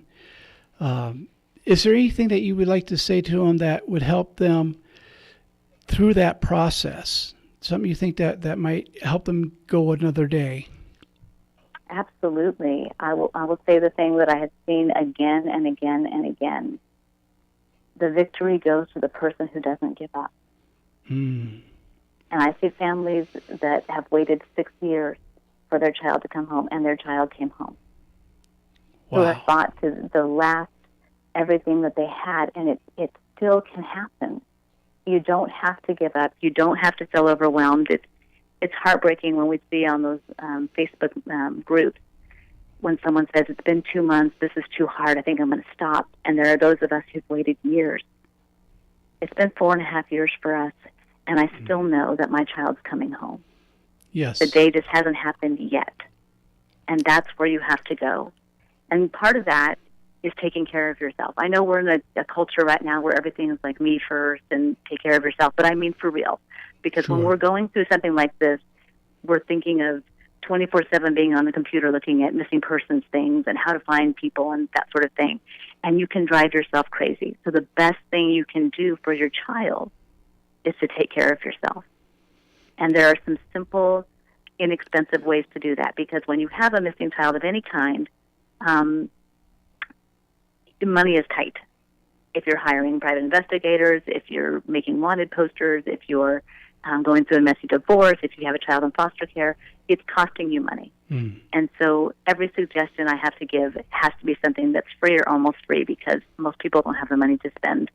Speaker 11: Is there anything that you would like to say to them that would help them through that process? Something you think that might help them go another day?
Speaker 12: Absolutely. I will say the thing that I have seen again and again and again. The victory goes to the person who doesn't give up. And I see families that have waited 6 years for their child to come home, and their child came home. Wow. Who have fought to the last everything that they had, and it still can happen. You don't have to give up. You don't have to feel overwhelmed. It's heartbreaking when we see on those Facebook groups when someone says, it's been 2 months, this is too hard, I think I'm going to stop. And there are those of us who've waited years. It's been 4.5 years for us, and I still know that my child's coming home.
Speaker 11: Yes.
Speaker 12: The day just hasn't happened yet. And that's where you have to go. And part of that is taking care of yourself. I know we're in a culture right now where everything is like me first and take care of yourself, but I mean for real. Because when we're going through something like this, we're thinking of 24/7 being on the computer looking at missing persons things and how to find people and that sort of thing. And you can drive yourself crazy. So the best thing you can do for your child is to take care of yourself. And there are some simple, inexpensive ways to do that, because when you have a missing child of any kind, money is tight. If you're hiring private investigators, if you're making wanted posters, if you're going through a messy divorce, if you have a child in foster care, it's costing you money. And so every suggestion I have to give has to be something that's free or almost free, because most people don't have the money to spend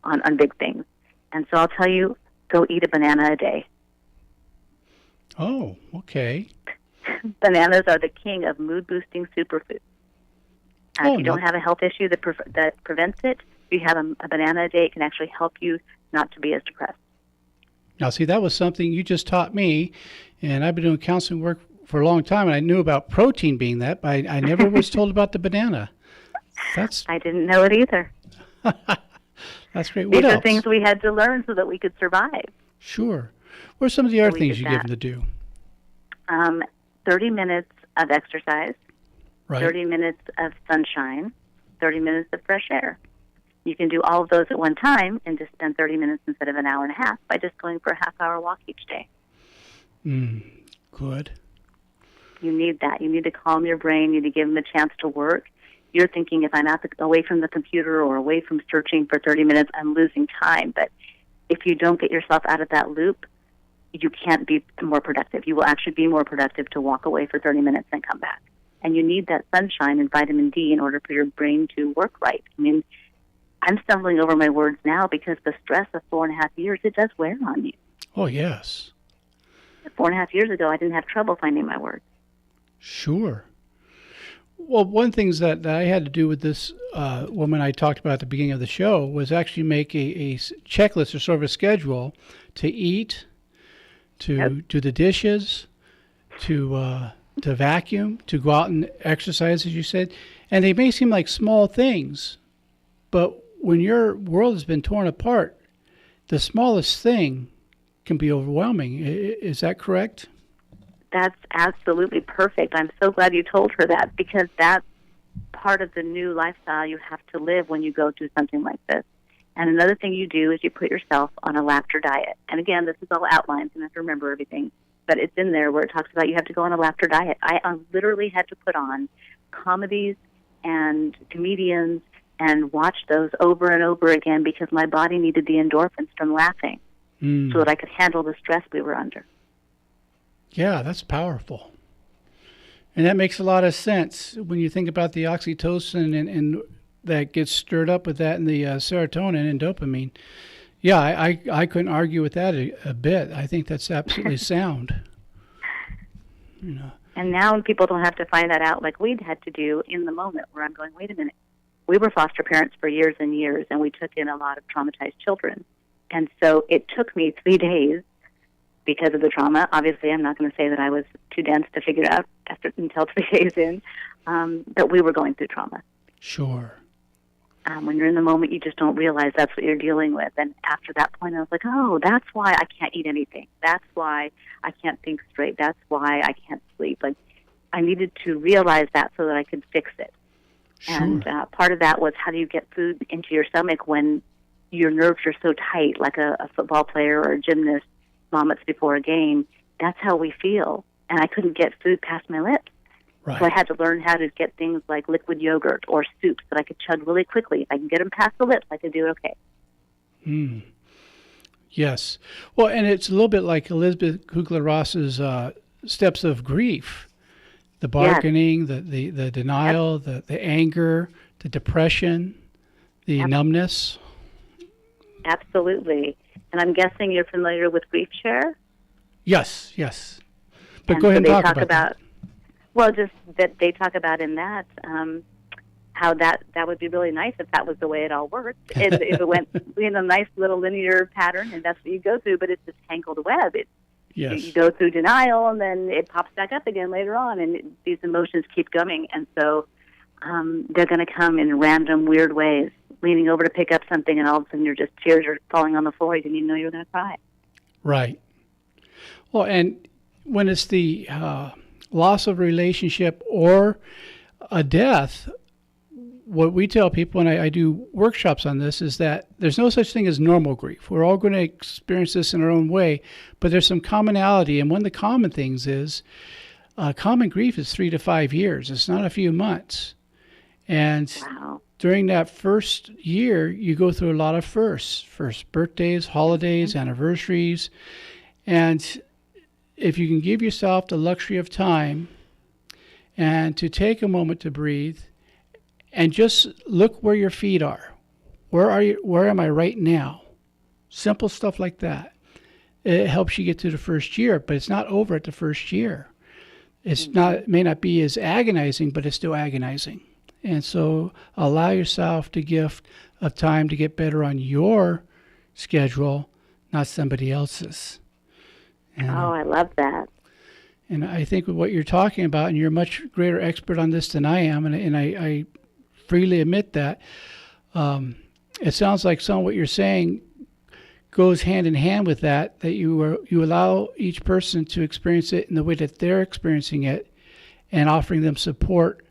Speaker 12: on big things. And so I'll tell you, go eat a banana a day.
Speaker 11: Oh, okay.
Speaker 12: Bananas are the king of mood-boosting superfoods. If you don't have a health issue that prevents it, if you have a banana a day, it can actually help you not to be as depressed.
Speaker 11: Now, see, that was something you just taught me, and I've been doing counseling work for a long time, and I knew about protein being that, but I never was told about the banana.
Speaker 12: I didn't know it either.
Speaker 11: That's great. What
Speaker 12: These
Speaker 11: else?
Speaker 12: are things we had to learn so that we could survive.
Speaker 11: Sure. What are some of the other
Speaker 12: we
Speaker 11: things
Speaker 12: did
Speaker 11: you give
Speaker 12: that.
Speaker 11: them to do?
Speaker 12: 30 minutes of exercise,
Speaker 11: Right.
Speaker 12: 30 minutes of sunshine, 30 minutes of fresh air. You can do all of those at one time and just spend 30 minutes instead of an hour and a half by just going for a half-hour walk each day.
Speaker 11: Good.
Speaker 12: You need that. You need to calm your brain. You need to give them a chance to work. You're thinking, if I'm away from the computer or away from searching for 30 minutes, I'm losing time. But if you don't get yourself out of that loop, you can't be more productive. You will actually be more productive to walk away for 30 minutes and come back. And you need that sunshine and vitamin D in order for your brain to work right. I mean, I'm stumbling over my words now because the stress of 4.5 years, it does wear on you.
Speaker 11: Oh, yes.
Speaker 12: 4.5 years ago, I didn't have trouble finding my words.
Speaker 11: Sure. Well, one of the things that I had to do with this woman I talked about at the beginning of the show was actually make a checklist or sort of a schedule to eat, to do the dishes, to vacuum, to go out and exercise, as you said. And they may seem like small things, but when your world has been torn apart, the smallest thing can be overwhelming. Is that correct?
Speaker 12: That's absolutely perfect. I'm so glad you told her that, because that's part of the new lifestyle you have to live when you go through something like this. And another thing you do is you put yourself on a laughter diet. And again, this is all outlined, so you have to remember everything. But it's in there where it talks about you have to go on a laughter diet. I literally had to put on comedies and comedians and watch those over and over again because my body needed the endorphins from laughing so that I could handle the stress we were under.
Speaker 11: Yeah, that's powerful. And that makes a lot of sense when you think about the oxytocin and that gets stirred up with that and the serotonin and dopamine. Yeah, I couldn't argue with that a bit. I think that's absolutely sound. You know.
Speaker 12: And now people don't have to find that out like we'd had to do in the moment, where I'm going, wait a minute. We were foster parents for years and years, and we took in a lot of traumatized children. And so it took me 3 days because of the trauma. Obviously, I'm not going to say that I was too dense to figure it out until 3 days in, that we were going through trauma.
Speaker 11: Sure.
Speaker 12: When you're in the moment, you just don't realize that's what you're dealing with. And after that point, I was like, oh, that's why I can't eat anything. That's why I can't think straight. That's why I can't sleep. Like, I needed to realize that so that I could fix it. Sure. And part of that was, how do you get food into your stomach when your nerves are so tight, like a football player or a gymnast vomits before a game? That's how we feel. And I couldn't get food past my lips.
Speaker 11: Right.
Speaker 12: So I had to learn how to get things like liquid yogurt or soups that I could chug really quickly. If I can get them past the lips, I could do okay.
Speaker 11: Yes. Well, and it's a little bit like Elizabeth Kubler-Ross's steps of grief. The bargaining, the denial, the anger, the depression, the numbness.
Speaker 12: Absolutely. And I'm guessing you're familiar with Grief Share?
Speaker 11: Yes. But go ahead and talk about that.
Speaker 12: Well, just that they talk about in that how that would be really nice if that was the way it all worked. If it went in a nice little linear pattern, and that's what you go through, but it's this tangled web. You go through denial, and then it pops back up again later on, and these emotions keep coming. And so they're going to come in random, weird ways, leaning over to pick up something, and all of a sudden tears are falling on the floor. You didn't even know you were going to cry.
Speaker 11: Right. Well, and when it's the loss of a relationship or a death, what we tell people, and I do workshops on this, is that there's no such thing as normal grief. We're all going to experience this in our own way, but there's some commonality. And one of the common things is common grief is 3 to 5 years. It's not a few months. And during that first year, you go through a lot of firsts birthdays, holidays, anniversaries. And if you can give yourself the luxury of time and to take a moment to breathe and just look where your feet are. Where am I right now? Simple stuff like that. It helps you get to the first year, but it's not over at the first year. It may not be as agonizing, but it's still agonizing. And so allow yourself the gift of time to get better on your schedule, not somebody else's. And,
Speaker 12: I love that.
Speaker 11: And I think with what you're talking about, and you're a much greater expert on this than I am, and I freely admit that, it sounds like some of what you're saying goes hand in hand with that you allow each person to experience it in the way that they're experiencing it and offering them support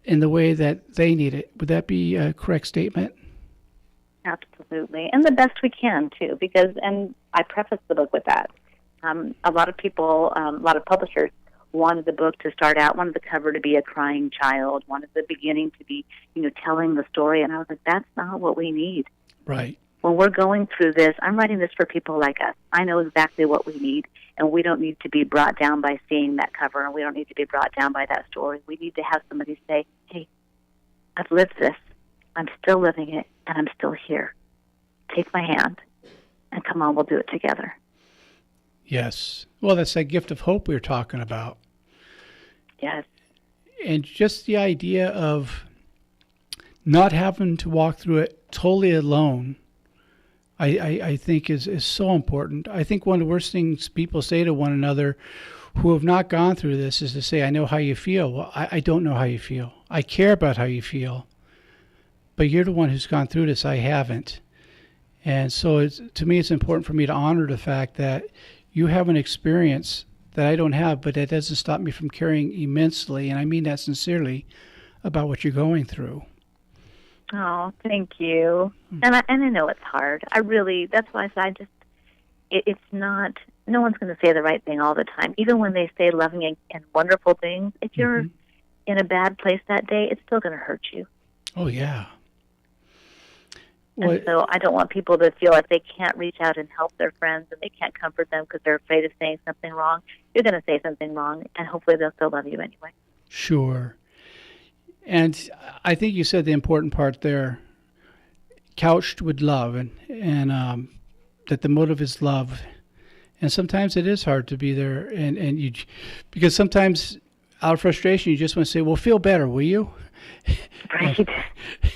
Speaker 11: in the way that they need it. Would that be a correct statement?
Speaker 12: Absolutely. And the best we can, too, and I preface the book with that. A lot of people, a lot of publishers wanted the book to start out, wanted the cover to be a crying child, wanted the beginning to be, telling the story. And I was like, that's not what we need.
Speaker 11: Right.
Speaker 12: When we're going through this, I'm writing this for people like us. I know exactly what we need, and we don't need to be brought down by seeing that cover, and we don't need to be brought down by that story. We need to have somebody say, hey, I've lived this. I'm still living it, and I'm still here. Take my hand, and come on, we'll do it together.
Speaker 11: Yes. Well, that's that gift of hope we were talking about.
Speaker 12: Yes.
Speaker 11: And just the idea of not having to walk through it totally alone, I think is so important. I think one of the worst things people say to one another who have not gone through this is to say, I know how you feel. Well, I don't know how you feel. I care about how you feel. But you're the one who's gone through this. I haven't. And so to me, it's important for me to honor the fact that you have an experience that I don't have, but that doesn't stop me from caring immensely, and I mean that sincerely, about what you're going through.
Speaker 12: Oh, thank you. And I know it's hard. That's why I said it's not, no one's going to say the right thing all the time. Even when they say loving and wonderful things, if you're in a bad place that day, it's still going to hurt you.
Speaker 11: Oh, yeah.
Speaker 12: And so I don't want people to feel like they can't reach out and help their friends and they can't comfort them because they're afraid of saying something wrong. You're going to say something wrong, and hopefully they'll still love you anyway.
Speaker 11: Sure. And I think you said the important part there, couched with love, and that the motive is love. And sometimes it is hard to be there, and you, because sometimes out of frustration you just want to say, well, feel better, will you?
Speaker 12: Right.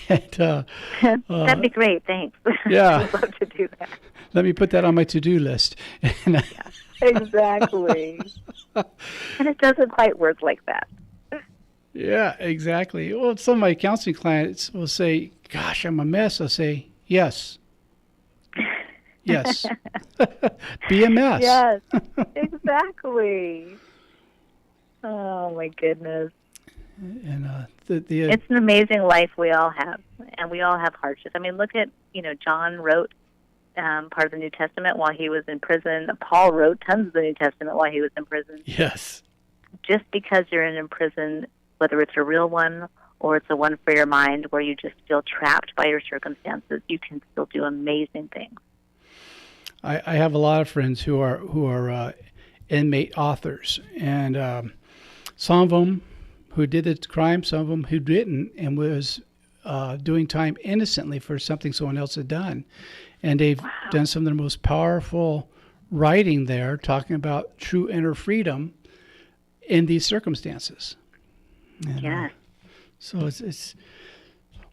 Speaker 11: And,
Speaker 12: that'd be great, thanks.
Speaker 11: Yeah.
Speaker 12: I'd love to do that.
Speaker 11: Let me put that on my to-do list.
Speaker 12: Yeah, exactly. And it doesn't quite work like that.
Speaker 11: Yeah, exactly. Well, some of my counseling clients will say, gosh, I'm a mess. I'll say, yes. Yes. Be a mess.
Speaker 12: Yes, exactly. Oh, my goodness.
Speaker 11: And
Speaker 12: it's an amazing life we all have, and we all have hardships. I mean, look at, John wrote part of the New Testament while he was in prison. Paul wrote tons of the New Testament while he was in prison.
Speaker 11: Yes.
Speaker 12: Just because you're in prison, whether it's a real one or it's a one for your mind where you just feel trapped by your circumstances, you can still do amazing things.
Speaker 11: I have a lot of friends who are inmate authors, and some of them who did the crime, some of them who didn't, and was doing time innocently for something someone else had done. And they've done some of the most powerful writing there, talking about true inner freedom in these circumstances. And,
Speaker 12: yeah.
Speaker 11: So it's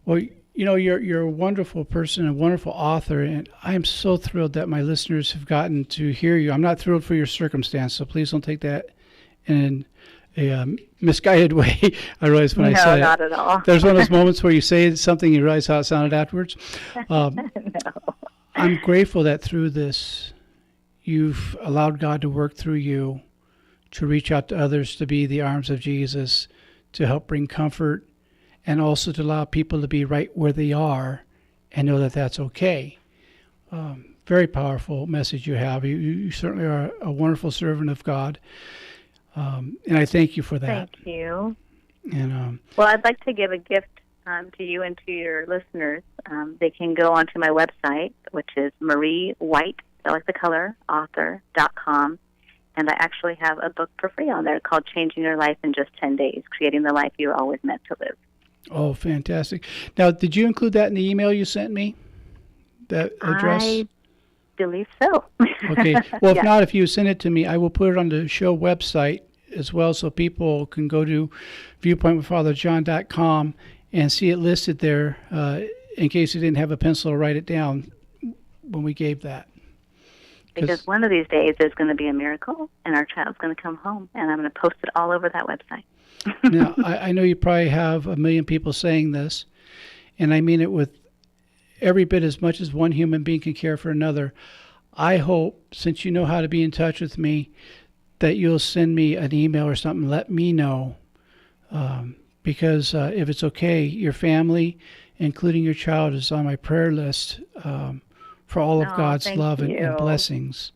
Speaker 11: well, you're a wonderful person, a wonderful author, and I am so thrilled that my listeners have gotten to hear you. I'm not thrilled for your circumstance, so please don't take that in misguided way. I realize when I say it.
Speaker 12: No, not at all.
Speaker 11: There's one of those moments where you say something, you realize how it sounded afterwards.
Speaker 12: No.
Speaker 11: I'm grateful that through this, you've allowed God to work through you to reach out to others, to be the arms of Jesus, to help bring comfort, and also to allow people to be right where they are and know that that's okay. Very powerful message you have. You certainly are a wonderful servant of God, and I thank you for that.
Speaker 12: Thank you.
Speaker 11: And
Speaker 12: well, I'd like to give a gift to you and to your listeners. They can go onto my website, which is Marie White, like the color, author.com. And I actually have a book for free on there called Changing Your Life in Just 10 Days, Creating the Life You Were Always Meant to Live.
Speaker 11: Oh, fantastic. Now, did you include that in the email you sent me? That address?
Speaker 12: I believe so.
Speaker 11: Okay. Well, if
Speaker 12: Yes.
Speaker 11: not, if you send it to me, I will put it on the show website as well, so people can go to viewpointwithfatherjohn.com and see it listed there in case you didn't have a pencil to write it down when we gave that.
Speaker 12: Because one of these days there's going to be a miracle, and our child's going to come home, and I'm going to post it all over that website.
Speaker 11: Now, I know you probably have 1 million people saying this, and I mean it with every bit as much as one human being can care for another. I hope, since you know how to be in touch with me, that you'll send me an email or something, let me know, because if it's okay, your family, including your child, is on my prayer list for all of God's
Speaker 12: thank
Speaker 11: love and
Speaker 12: you.
Speaker 11: blessings.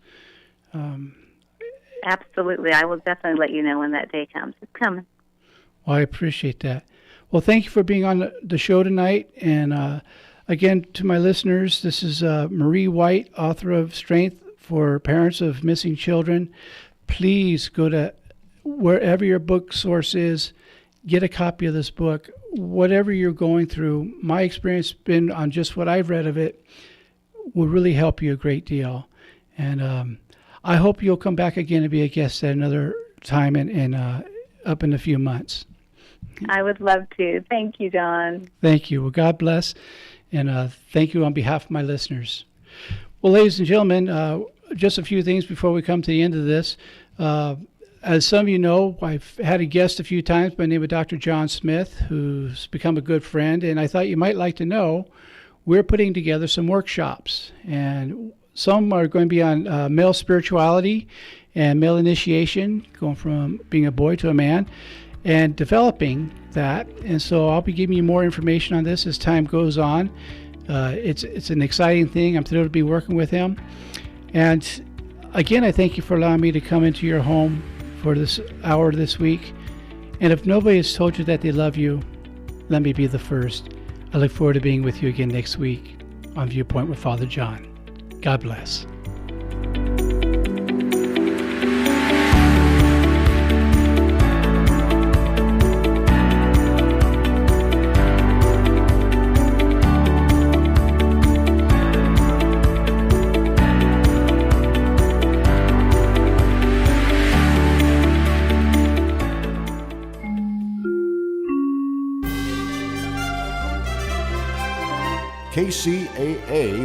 Speaker 12: Absolutely. I will definitely let you know when that day comes. It's coming.
Speaker 11: Well, I appreciate that. Well, thank you for being on the show tonight. And again, to my listeners, this is Marie White, author of Strength for Parents of Missing Children. Please go to wherever your book source is, get a copy of this book. Whatever you're going through, my experience has been on just what I've read of it will really help you a great deal. And I hope you'll come back again and be a guest at another time and up in a few months.
Speaker 12: I would love to. Thank you, John.
Speaker 11: Thank you. Well, God bless. And thank you on behalf of my listeners. Well, ladies and gentlemen, just a few things before we come to the end of this. As some of you know, I've had a guest a few times by the name of Dr. John Smith, who's become a good friend. And I thought you might like to know, we're putting together some workshops. And some are going to be on male spirituality and male initiation, going from being a boy to a man, and developing that. And so I'll be giving you more information on this as time goes on. It's an exciting thing. I'm thrilled to be working with him. And again, I thank you for allowing me to come into your home for this hour this week. And if nobody has told you that they love you, let me be the first. I look forward to being with you again next week on Viewpoint with Father John. God bless.
Speaker 14: KCAA